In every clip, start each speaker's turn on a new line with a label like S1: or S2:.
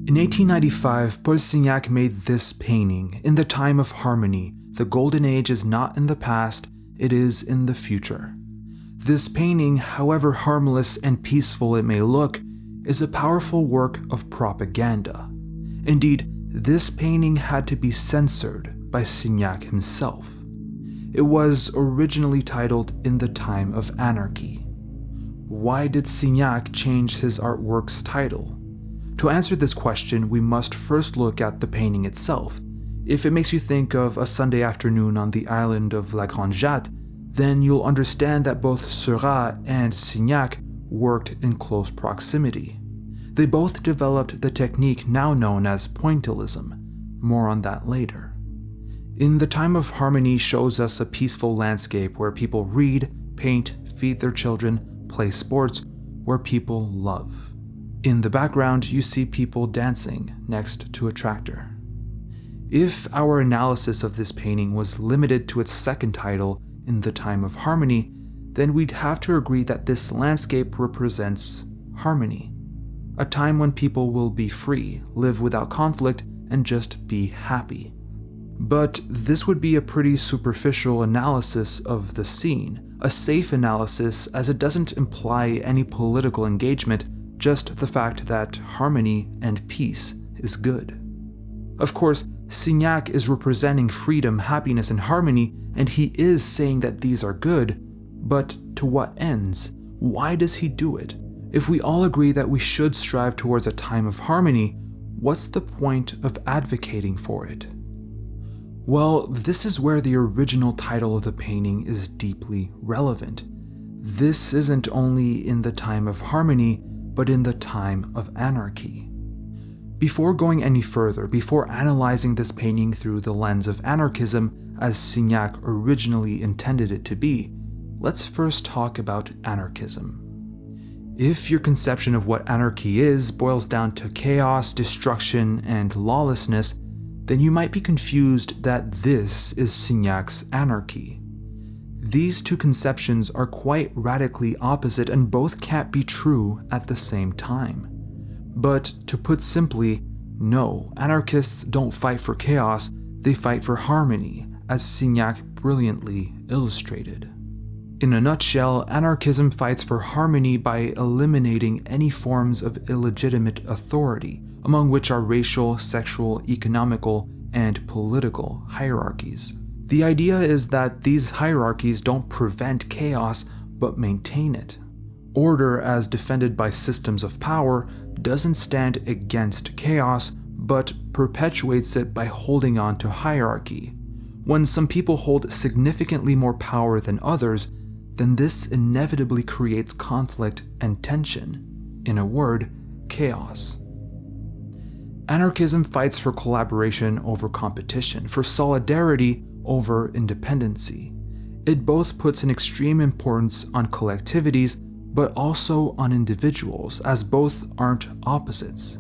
S1: In 1895, Paul Signac made this painting, In the Time of Harmony. The golden age is not in the past, it is in the future. This painting, however harmless and peaceful it may look, is a powerful work of propaganda. Indeed, this painting had to be censored by Signac himself. It was originally titled In the Time of Anarchy. Why did Signac change his artwork's title? To answer this question, we must first look at the painting itself. If it makes you think of a Sunday afternoon on the island of La Grande Jatte, then you'll understand that both Seurat and Signac worked in close proximity. They both developed the technique now known as Pointillism. More on that later. In the Time of Harmony shows us a peaceful landscape where people read, paint, feed their children, play sports, where people love. In the background, you see people dancing next to a tractor. If our analysis of this painting was limited to its second title, In the Time of Harmony, then we'd have to agree that this landscape represents harmony. A time when people will be free, live without conflict, and just be happy. But this would be a pretty superficial analysis of the scene, a safe analysis as it doesn't imply any political engagement, just the fact that harmony and peace is good. Of course, Signac is representing freedom, happiness, and harmony, and he is saying that these are good, but to what ends? Why does he do it? If we all agree that we should strive towards a time of harmony, what's the point of advocating for it? Well, this is where the original title of the painting is deeply relevant. This isn't only in the time of harmony, but in the time of anarchy. Before going any further, before analyzing this painting through the lens of anarchism as Signac originally intended it to be, let's first talk about anarchism. If your conception of what anarchy is boils down to chaos, destruction, and lawlessness, then you might be confused that this is Signac's anarchy. These two conceptions are quite radically opposite and both can't be true at the same time. But to put simply, no, anarchists don't fight for chaos, they fight for harmony, as Signac brilliantly illustrated. In a nutshell, anarchism fights for harmony by eliminating any forms of illegitimate authority, among which are racial, sexual, economical, and political hierarchies. The idea is that these hierarchies don't prevent chaos, but maintain it. Order, as defended by systems of power, doesn't stand against chaos, but perpetuates it by holding on to hierarchy. When some people hold significantly more power than others, then this inevitably creates conflict and tension. In a word, chaos. Anarchism fights for collaboration over competition, for solidarity over independency. It both puts an extreme importance on collectivities, but also on individuals, as both aren't opposites.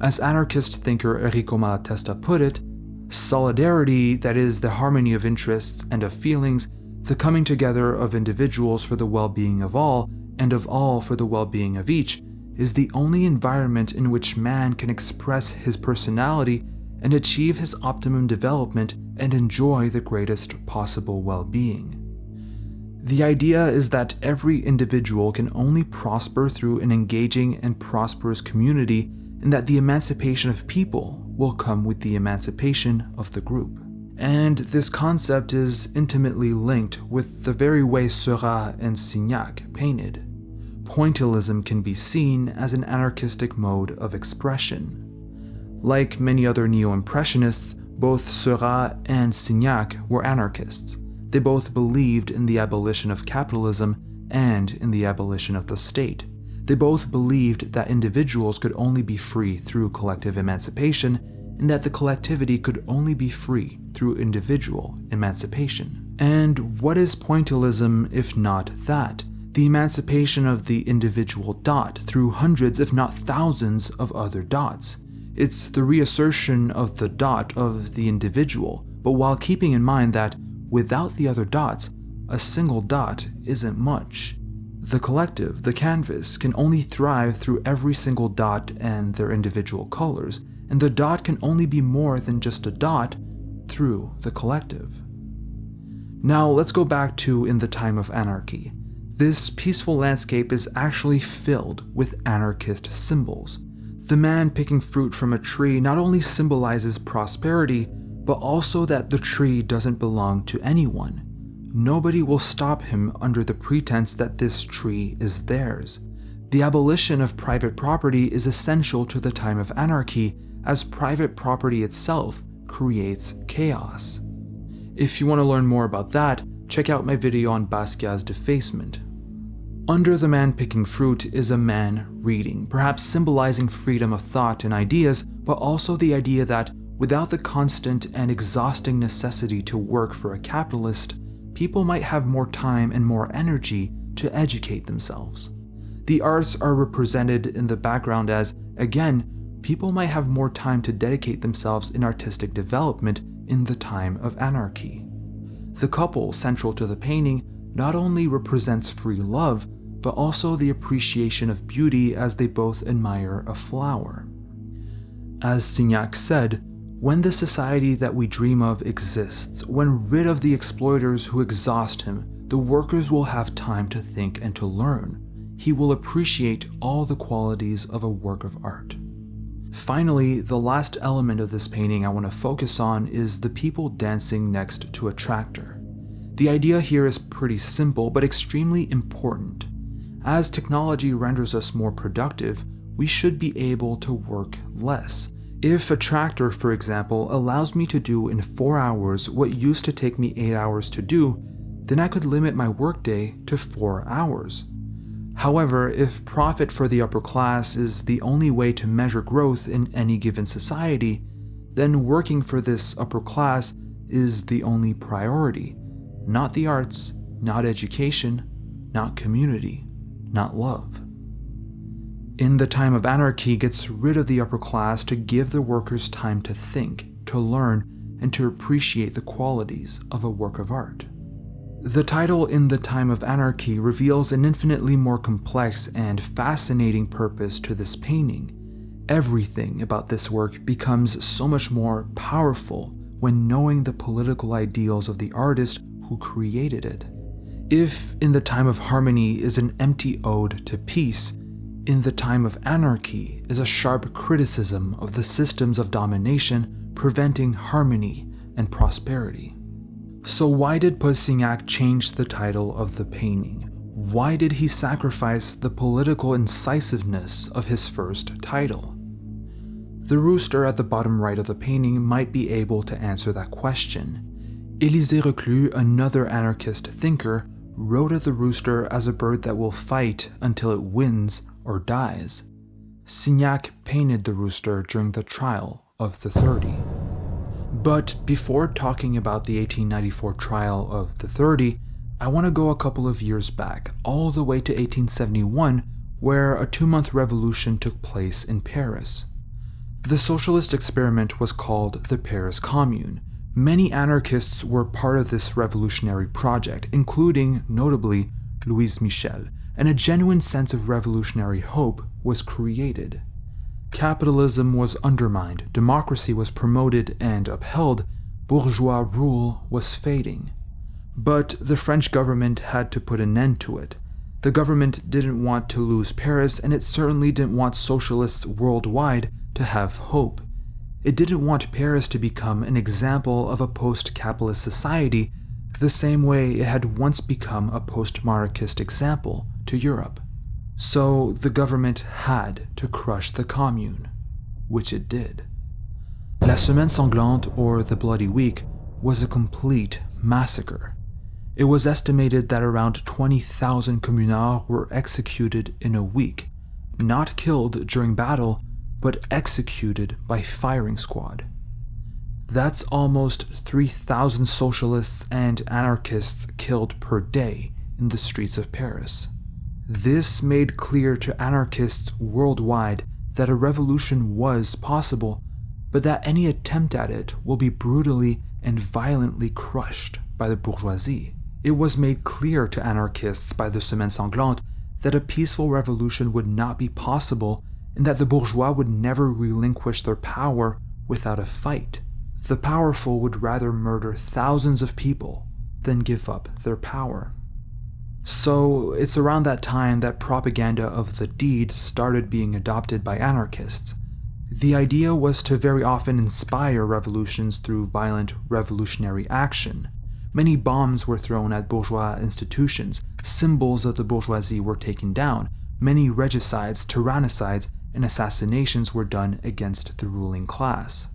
S1: As anarchist thinker Enrico Malatesta put it, solidarity, that is the harmony of interests and of feelings, the coming together of individuals for the well-being of all, and of all for the well-being of each, is the only environment in which man can express his personality and achieve his optimum development and enjoy the greatest possible well-being. The idea is that every individual can only prosper through an engaging and prosperous community, and that the emancipation of people will come with the emancipation of the group. And this concept is intimately linked with the very way Seurat and Signac painted. Pointillism can be seen as an anarchistic mode of expression. Like many other neo-impressionists, both Seurat and Signac were anarchists. They both believed in the abolition of capitalism and in the abolition of the state. They both believed that individuals could only be free through collective emancipation, and that the collectivity could only be free through individual emancipation. And what is pointillism if not that? The emancipation of the individual dot through hundreds, if not thousands, of other dots. It's the reassertion of the dot of the individual, but while keeping in mind that without the other dots, a single dot isn't much. The collective, the canvas, can only thrive through every single dot and their individual colors, and the dot can only be more than just a dot through the collective. Now let's go back to In the Time of Anarchy. This peaceful landscape is actually filled with anarchist symbols. The man picking fruit from a tree not only symbolizes prosperity, but also that the tree doesn't belong to anyone. Nobody will stop him under the pretense that this tree is theirs. The abolition of private property is essential to the Time of Anarchy, as private property itself creates chaos. If you want to learn more about that, check out my video on Basquiat's defacement. Under the man picking fruit is a man reading, perhaps symbolizing freedom of thought and ideas, but also the idea that without the constant and exhausting necessity to work for a capitalist, people might have more time and more energy to educate themselves. The arts are represented in the background as, again, people might have more time to dedicate themselves in artistic development in the Time of Anarchy. The couple central to the painting not only represents free love, but also the appreciation of beauty as they both admire a flower. As Signac said, when the society that we dream of exists, when rid of the exploiters who exhaust him, the workers will have time to think and to learn. He will appreciate all the qualities of a work of art. Finally, the last element of this painting I want to focus on is the people dancing next to a tractor. The idea here is pretty simple but extremely important. As technology renders us more productive, we should be able to work less. If a tractor, for example, allows me to do in 4 hours what used to take me 8 hours to do, then I could limit my workday to 4 hours. However, if profit for the upper class is the only way to measure growth in any given society, then working for this upper class is the only priority. Not the arts, not education, not community, not love. In the Time of Anarchy gets rid of the upper class to give the workers time to think, to learn, and to appreciate the qualities of a work of art. The title In the Time of Anarchy reveals an infinitely more complex and fascinating purpose to this painting. Everything about this work becomes so much more powerful when knowing the political ideals of the artist who created it. If In the Time of Harmony is an empty ode to peace, In the Time of Anarchy is a sharp criticism of the systems of domination preventing harmony and prosperity. So why did Paul Signac change the title of the painting? Why did he sacrifice the political incisiveness of his first title? The rooster at the bottom right of the painting might be able to answer that question. Élisée Reclus, another anarchist thinker, wrote of the rooster as a bird that will fight until it wins or dies. Signac painted the rooster during the trial of the 30. But before talking about the 1894 trial of the 30, I want to go a couple of years back, all the way to 1871, where a 2-month revolution took place in Paris. The socialist experiment was called the Paris Commune. Many anarchists were part of this revolutionary project, including, notably, Louise Michel, and a genuine sense of revolutionary hope was created. Capitalism was undermined, democracy was promoted and upheld, bourgeois rule was fading. But the French government had to put an end to it. The government didn't want to lose Paris, and it certainly didn't want socialists worldwide to have hope. It didn't want Paris to become an example of a post-capitalist society the same way it had once become a post-monarchist example to Europe. So the government had to crush the Commune, which it did. La Semaine Sanglante, or the Bloody Week, was a complete massacre. It was estimated that around 20,000 communards were executed in a week, not killed during battle, but executed by firing squad. That's almost 3,000 socialists and anarchists killed per day in the streets of Paris. This made clear to anarchists worldwide that a revolution was possible, but that any attempt at it will be brutally and violently crushed by the bourgeoisie. It was made clear to anarchists by the Semaine Sanglante that a peaceful revolution would not be possible and that the bourgeois would never relinquish their power without a fight. The powerful would rather murder thousands of people than give up their power. So it's around that time that propaganda of the deed started being adopted by anarchists. The idea was to very often inspire revolutions through violent revolutionary action. Many bombs were thrown at bourgeois institutions, symbols of the bourgeoisie were taken down, many regicides, tyrannicides, and assassinations were done against the ruling class.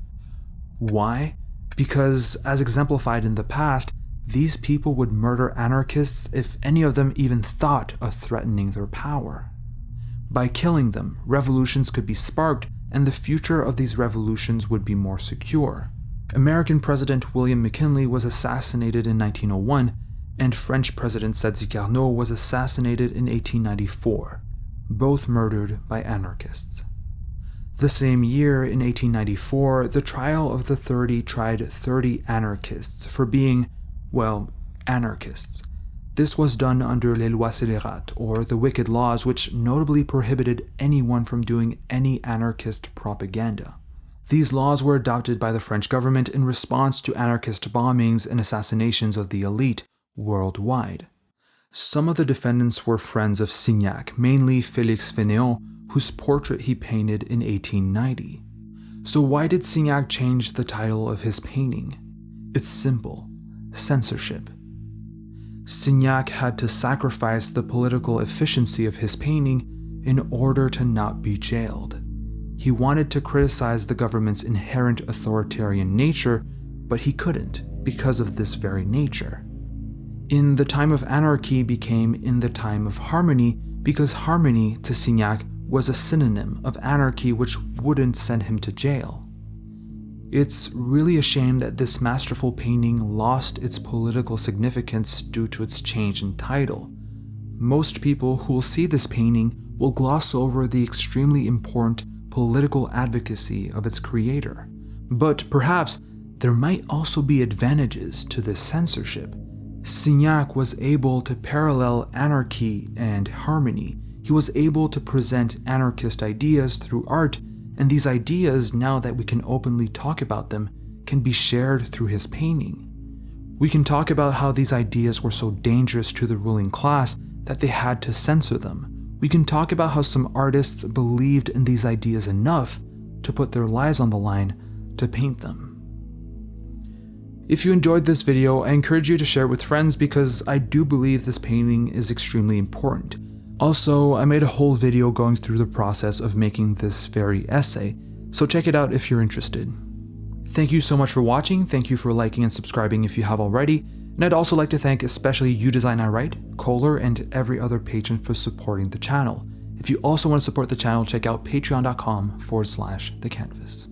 S1: Why? Because, as exemplified in the past, these people would murder anarchists if any of them even thought of threatening their power. By killing them, revolutions could be sparked, and the future of these revolutions would be more secure. American President William McKinley was assassinated in 1901, and French President Sadi Carnot was assassinated in 1894, both murdered by anarchists. The same year, in 1894, the trial of the 30 tried 30 anarchists for being, well, anarchists. This was done under les lois scélérates, or the wicked laws, which notably prohibited anyone from doing any anarchist propaganda. These laws were adopted by the French government in response to anarchist bombings and assassinations of the elite worldwide. Some of the defendants were friends of Signac, mainly Félix Fénéon, whose portrait he painted in 1890. So why did Signac change the title of his painting? It's simple: censorship. Signac had to sacrifice the political efficiency of his painting in order to not be jailed. He wanted to criticize the government's inherent authoritarian nature, but he couldn't because of this very nature. In the Time of Anarchy became In the Time of Harmony because harmony to Signac was a synonym of anarchy which wouldn't send him to jail. It's really a shame that this masterful painting lost its political significance due to its change in title. Most people who will see this painting will gloss over the extremely important political advocacy of its creator. But perhaps there might also be advantages to this censorship. Signac was able to parallel anarchy and harmony. He was able to present anarchist ideas through art, and these ideas, now that we can openly talk about them, can be shared through his painting. We can talk about how these ideas were so dangerous to the ruling class that they had to censor them. We can talk about how some artists believed in these ideas enough to put their lives on the line to paint them. If you enjoyed this video, I encourage you to share it with friends because I do believe this painting is extremely important. Also, I made a whole video going through the process of making this very essay, so check it out if you're interested. Thank you so much for watching, thank you for liking and subscribing if you have already, and I'd also like to thank especially You Design I Write, Kohler, and every other patron for supporting the channel. If you also want to support the channel, check out patreon.com/thecanvas.